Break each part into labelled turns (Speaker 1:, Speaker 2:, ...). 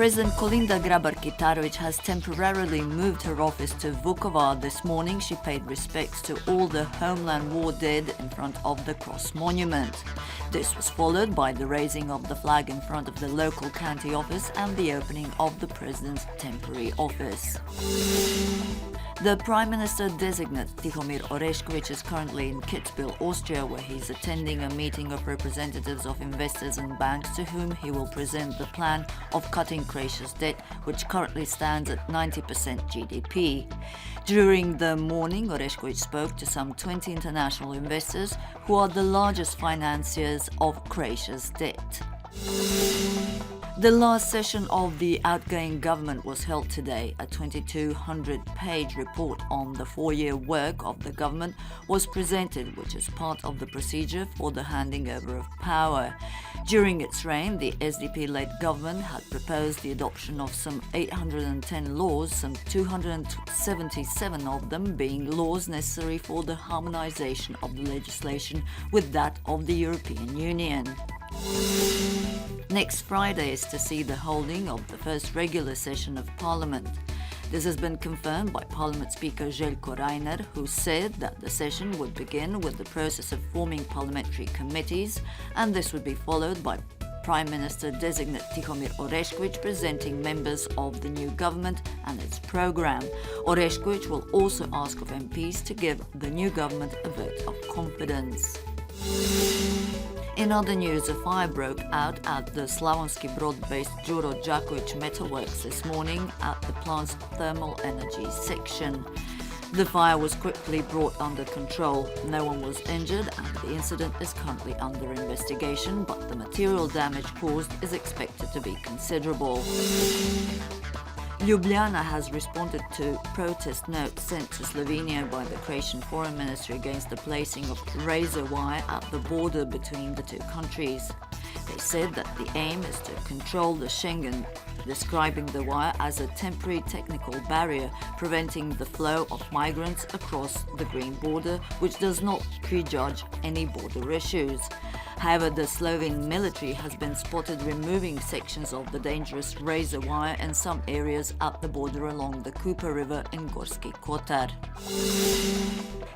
Speaker 1: President Kolinda Grabar-Kitarović has temporarily moved her office to Vukovar. This morning she paid respects to all the Homeland War dead in front of the Cross Monument. This was followed by the raising of the flag in front of the local county office and the opening of the president's temporary office. The Prime Minister-designate Tihomir Orešković is currently in Kitzbühel, Austria, where he is attending a meeting of representatives of investors and banks to whom he will present the plan of cutting Croatia's debt, which currently stands at 90% GDP. During the morning, Orešković spoke to some 20 international investors who are the largest financiers of Croatia's debt. The last session of the outgoing government was held today. A 2,200-page report on the 4-year work of the government was presented, which is part of the procedure for the handing over of power. During its reign, the SDP-led government had proposed the adoption of some 810 laws, some 277 of them being laws necessary for the harmonization of the legislation with that of the European Union. Next Friday is to see the holding of the first regular session of Parliament. This has been confirmed by Parliament Speaker Željko Reiner, who said that the session would begin with the process of forming parliamentary committees, and this would be followed by Prime Minister-designate Tihomir Orešković presenting members of the new government and its program. Orešković will also ask of MPs to give the new government a vote of confidence. In other news, a fire broke out at the Slavonski Brod-based Đuro Đaković metalworks this morning at the plant's thermal energy section. The fire was quickly brought under control. No one was injured and the incident is currently under investigation, but the material damage caused is expected to be considerable. Ljubljana has responded to protest notes sent to Slovenia by the Croatian Foreign Ministry against the placing of razor wire at the border between the two countries. They said that the aim is to control the Schengen, describing the wire as a temporary technical barrier preventing the flow of migrants across the green border, which does not prejudge any border issues. However, the Slovene military has been spotted removing sections of the dangerous razor wire in some areas at the border along the Kupa River in Gorski Kotar.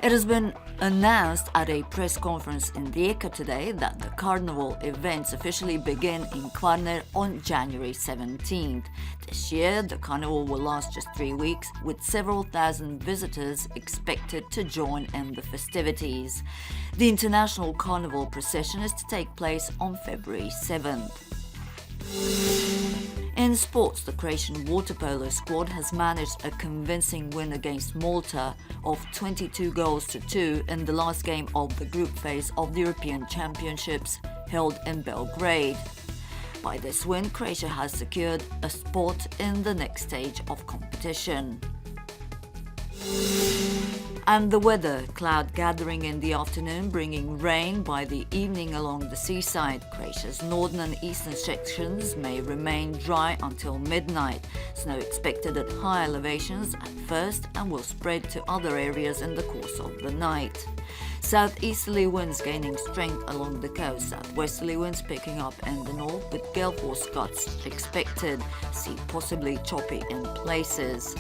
Speaker 1: It has been announced at a press conference in Rijeka today that the carnival events officially begin in Kvarner on January 17th. This year, the carnival will last just 3 weeks, with several thousand visitors expected to join in the festivities. The International Carnival procession is to take place on February 7th. In sports, the Croatian water polo squad has managed a convincing win against Malta of 22 goals to 2 in the last game of the group phase of the European Championships held in Belgrade. By this win, Croatia has secured a spot in the next stage of competition. And the weather, cloud gathering in the afternoon, bringing rain by the evening along the seaside. Croatia's northern and eastern sections may remain dry until midnight. Snow expected at high elevations at first and will spread to other areas in the course of the night. Southeasterly winds gaining strength along the coast, southwesterly winds picking up in the north with gale force gusts expected. Sea possibly choppy in places.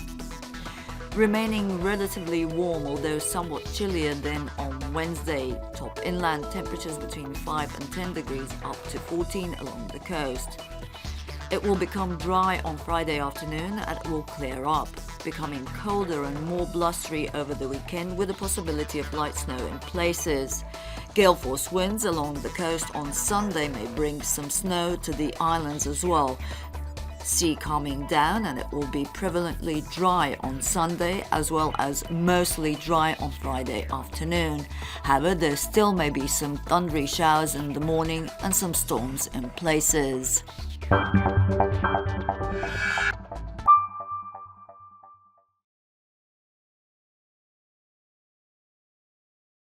Speaker 1: Remaining relatively warm, although somewhat chillier than on Wednesday. Top inland temperatures between 5 and 10 degrees up to 14 along the coast. It will become dry on Friday afternoon and it will clear up, becoming colder and more blustery over the weekend with the possibility of light snow in places. Gale force winds along the coast on Sunday may bring some snow to the islands as well. Sea calming down and it will be prevalently dry on Sunday as well as mostly dry on Friday afternoon. However, there still may be some thundery showers in the morning and some storms in places.